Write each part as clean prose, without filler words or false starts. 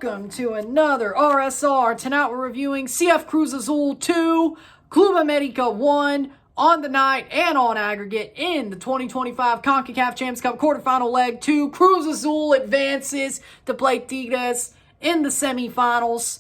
Welcome to another RSR. Tonight we're reviewing CF Cruz Azul 2, Club America 1 on the night and on aggregate in the 2025 CONCACAF Champions Cup quarterfinal leg 2. Cruz Azul advances to play Tigres in the semifinals.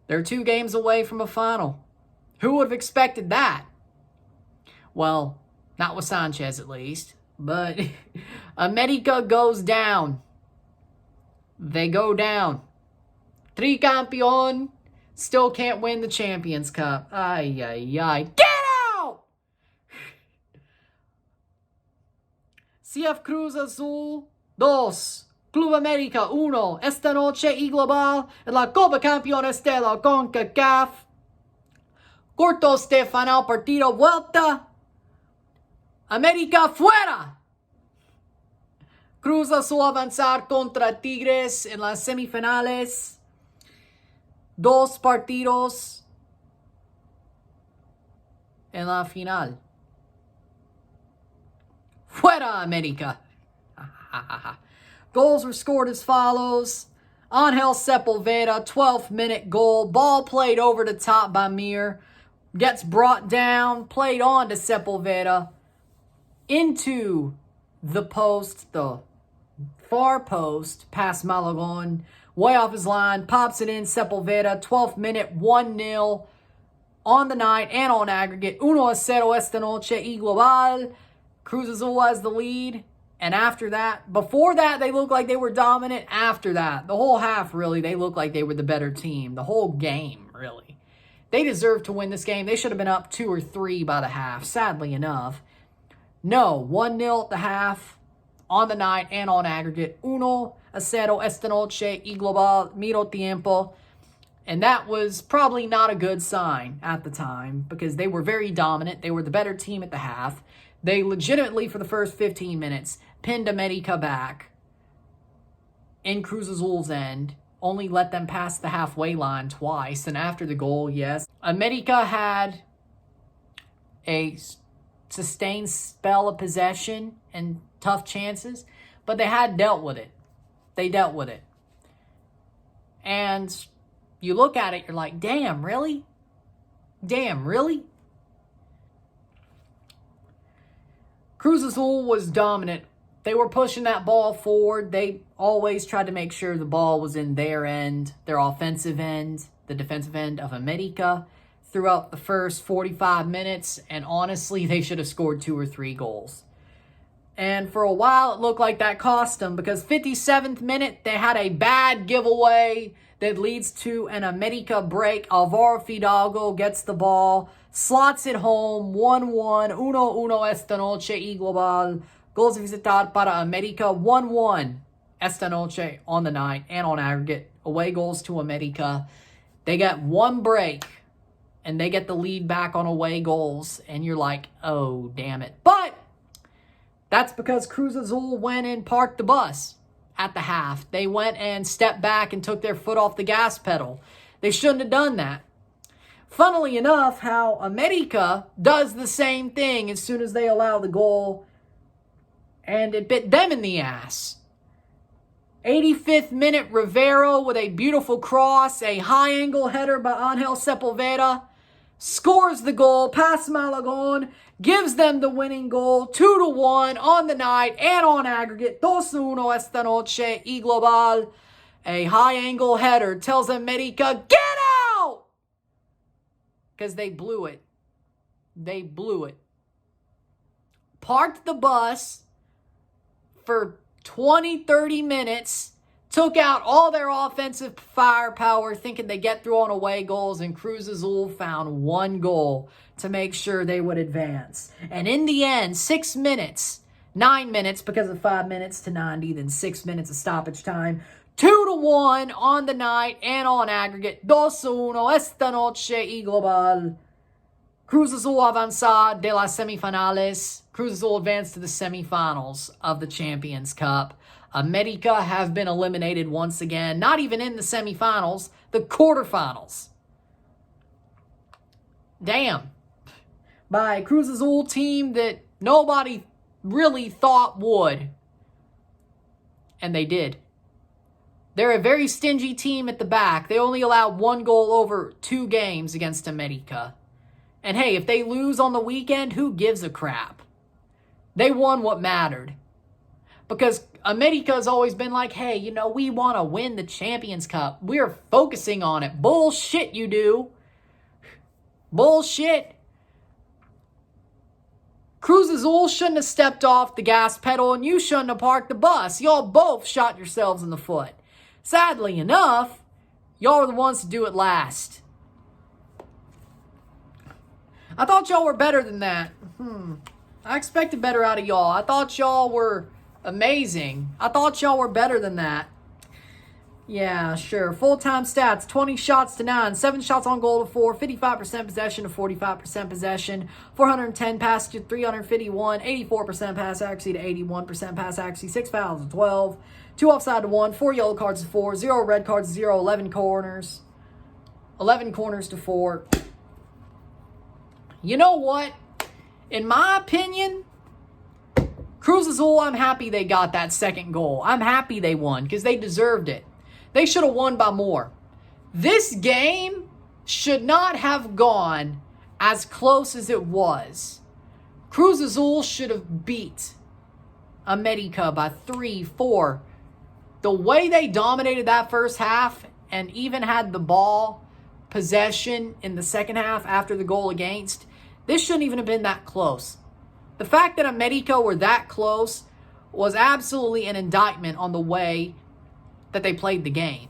They're 2 games away from a final. Who would have expected that? Well, not with Sanchez at least, but América goes down. They go down. Tricampeón still can't win the Champions Cup. Ay, ay, ay. Get out! CF Cruz Azul 2, Club América 1. Esta noche y global en la Concachampions de la CONCACAF. Cortos de final partido vuelta. América fuera. Cruz Azul avanzar contra Tigres en las semifinales. 2 partidos en la final. Fuera América. Goals were scored as follows. Ángel Sepulveda, 12th minute goal. Ball played over the top by Mir. Gets brought down. Played on to Sepulveda. Into the post, the far post, past Malagon, way off his line, pops it in, Sepulveda, 12th minute, 1-0 on the night and on aggregate. 1-0 esta noche y global. Cruz Azul has the lead. And after that, before that, they looked like they were dominant. After that, the whole half, really, they looked like they were the better team. The whole game, really. They deserved to win this game. They should have been up 2 or 3 by the half, sadly enough. No, 1-0 at the half, on the night and on aggregate. 1-0 esta noche y global, miro tiempo. And that was probably not a good sign at the time because they were very dominant. They were the better team at the half. They legitimately, for the first 15 minutes, pinned América back in Cruz Azul's end. Only let them pass the halfway line twice. And after the goal, yes, América had a sustained spell of possession and tough chances, but they had dealt with it. They dealt with it. And you look at it, you're like, damn, really? Damn, really? Cruz Azul was dominant. They were pushing that ball forward. They always tried to make sure the ball was in their end, their offensive end, the defensive end of América, throughout the first 45 minutes, and honestly, they should have scored 2 or 3 goals. And for a while, it looked like that cost them, because 57th minute, they had a bad giveaway that leads to an América break. Alvaro Fidalgo gets the ball, slots it home, 1-1, 1-1 esta noche y global. Goals visitar para América, 1-1 esta noche on the night and on aggregate. Away goals to América. They got 1 break. And they get the lead back on away goals. And you're like, oh, damn it. But that's because Cruz Azul went and parked the bus at the half. They went and stepped back and took their foot off the gas pedal. They shouldn't have done that. Funnily enough, how América does the same thing as soon as they allow the goal. And it bit them in the ass. 85th minute, Rivero with a beautiful cross. A high-angle header by Ángel Sepulveda. Scores the goal, past Malagon, gives them the winning goal, 2-1 on the night and on aggregate, 2-1 esta noche y global. A high-angle header tells América, get out! Because they blew it. They blew it. Parked the bus for 20, 30 minutes, took out all their offensive firepower, thinking they get through on away goals, and Cruz Azul found 1 goal to make sure they would advance. And in the end, 6 minutes, 9 minutes because of 5 minutes to 90, then 6 minutes of stoppage time, 2-1 on the night and on aggregate, 2-1 esta noche y global. Cruz Azul avanza de las semifinales. Cruz Azul advanced to the semifinals of the Champions Cup. América have been eliminated once again. Not even in the semifinals, the quarterfinals. Damn. By Cruz Azul team that nobody really thought would. And they did. They're a very stingy team at the back. They only allowed 1 goal over 2 games against América. And hey, if they lose on the weekend, who gives a crap? They won what mattered. Because América has always been like, hey, you know, we want to win the Champions Cup. We're focusing on it. Bullshit, you do. Bullshit. Cruz Azul shouldn't have stepped off the gas pedal and you shouldn't have parked the bus. Y'all both shot yourselves in the foot. Sadly enough, y'all were the ones to do it last. I thought y'all were better than that. I expected better out of y'all. I thought y'all were amazing. I thought y'all were better than that. Yeah, sure. Full-time stats, 20 shots to 9, 7 shots on goal to 4, 55% possession to 45% possession, 410 passes to 351, 84% pass accuracy to 81% pass accuracy, 6 fouls to 12, 2 offside to 1, 4 yellow cards to 4, 0 red cards to 0, 11 corners. 11 corners to 4. You know what? In my opinion, Cruz Azul, I'm happy they got that second goal. I'm happy they won because they deserved it. They should have won by more. This game should not have gone as close as it was. Cruz Azul should have beat América by 3, 4. The way they dominated that first half and even had the ball possession in the second half after the goal against, this shouldn't even have been that close. The fact that América were that close was absolutely an indictment on the way that they played the game,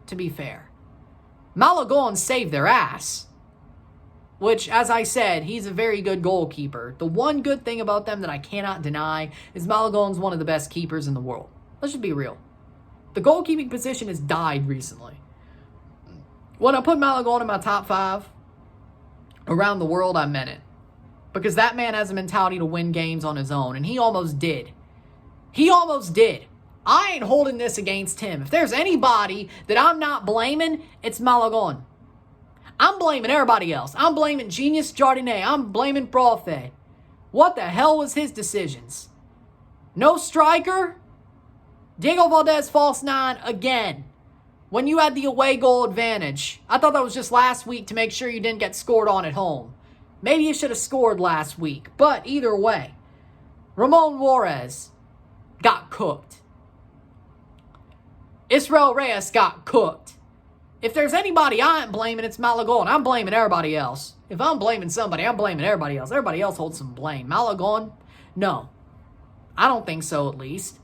to be fair. Malagón saved their ass, which, as I said, he's a very good goalkeeper. The one good thing about them that I cannot deny is Malagón's one of the best keepers in the world. Let's just be real. The goalkeeping position has died recently. When I put Malagón in my top 5 around the world, I meant it. Because that man has a mentality to win games on his own, and he almost did. He almost did. I ain't holding this against him. If there's anybody that I'm not blaming, it's Malagón. I'm blaming everybody else. I'm blaming Genius Jardinet. I'm blaming Profe. What the hell was his decisions? No striker? Diego Valdez false 9 again. When you had the away goal advantage. I thought that was just last week to make sure you didn't get scored on at home. Maybe you should have scored last week. But either way, Ramon Juarez got cooked. Israel Reyes got cooked. If there's anybody I ain't blaming, it's Malagón. I'm blaming everybody else. If I'm blaming somebody, I'm blaming everybody else. Everybody else holds some blame. Malagón? No. I don't think so, at least.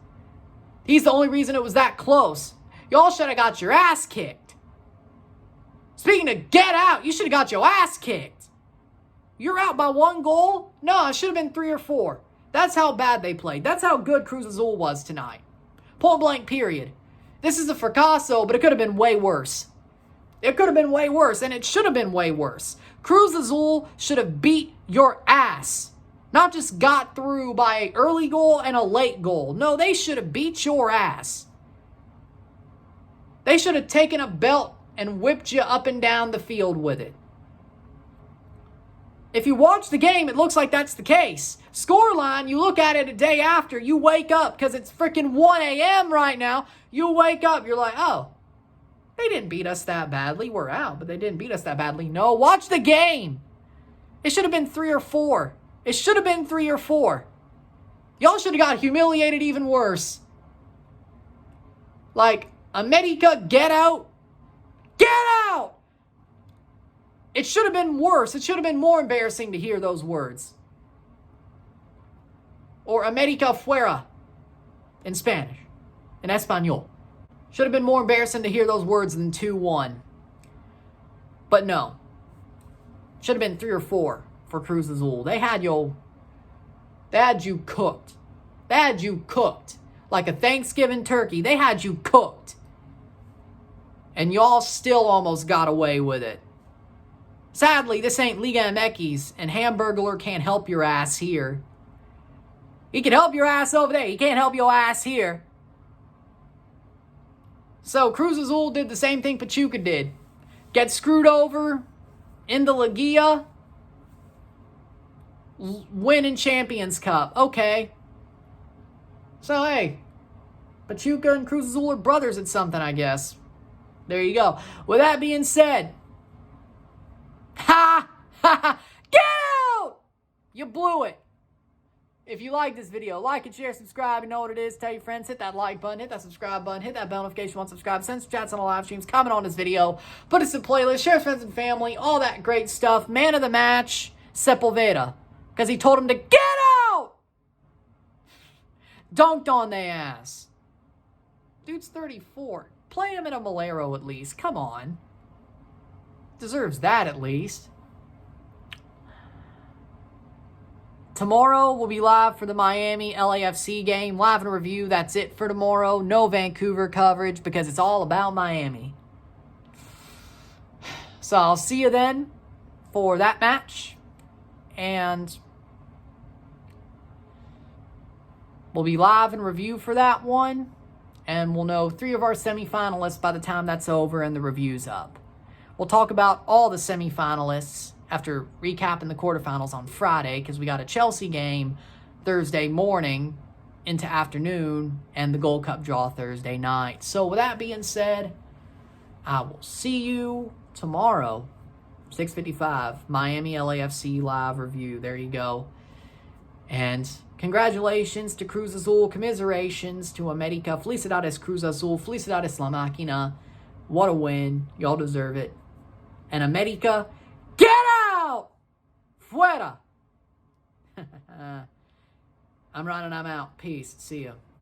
He's the only reason it was that close. Y'all should have got your ass kicked. Speaking of get out, you should have got your ass kicked. You're out by 1 goal? No, it should have been 3 or 4. That's how bad they played. That's how good Cruz Azul was tonight. Point blank, period. This is a fracaso, but it could have been way worse. It could have been way worse, and it should have been way worse. Cruz Azul should have beat your ass. Not just got through by an early goal and a late goal. No, they should have beat your ass. They should have taken a belt and whipped you up and down the field with it. If you watch the game, it looks like that's the case. Scoreline, you look at it a day after, you wake up, because it's freaking 1 a.m. right now. You wake up, you're like, oh, they didn't beat us that badly. We're out, but they didn't beat us that badly. No, watch the game. It should have been 3 or 4. It should have been 3 or 4. Y'all should have got humiliated even worse. Like, América, get out. Get out! It should have been worse. It should have been more embarrassing to hear those words. Or América fuera in Spanish, in Espanol. Should have been more embarrassing to hear those words than 2-1. But no. Should have been 3 or 4 for Cruz Azul. They had you cooked. They had you cooked. Like a Thanksgiving turkey. They had you cooked. And y'all still almost got away with it. Sadly, this ain't Liga MX, and Hamburglar can't help your ass here. He can help your ass over there. He can't help your ass here. So Cruz Azul did the same thing Pachuca did. Get screwed over in the Liguilla. Win in Champions Cup. Okay. So, hey. Pachuca and Cruz Azul are brothers at something, I guess. There you go. With that being said, get out! You blew it. If you like this video, like and share, subscribe. You know what it is. Tell your friends. Hit that like button. Hit that subscribe button. Hit that bell notification once subscribe. Send some chats on the live streams. Comment on this video. Put us in playlist. Share with friends and family. All that great stuff. Man of the match, Sepulveda. Because he told him to get out! Dunked on their ass. Dude's 34. Play him in a Malero at least. Come on. Deserves that at least. Tomorrow we'll be live for the Miami LAFC game. Live and review. That's it for tomorrow. No Vancouver coverage because it's all about Miami. So I'll see you then for that match. And we'll be live and review for that one. And we'll know 3 of our semifinalists by the time that's over and the review's up. We'll talk about all the semifinalists after recapping the quarterfinals on Friday, because we got a Chelsea game Thursday morning into afternoon and the Gold Cup draw Thursday night. So with that being said, I will see you tomorrow, 6:55, Miami LAFC live review. There you go. And congratulations to Cruz Azul, commiserations to América, felicidades Cruz Azul, felicidades La Máquina. What a win. Y'all deserve it. And América, get out! Fuera! I'm Ron and I'm out. Peace. See ya.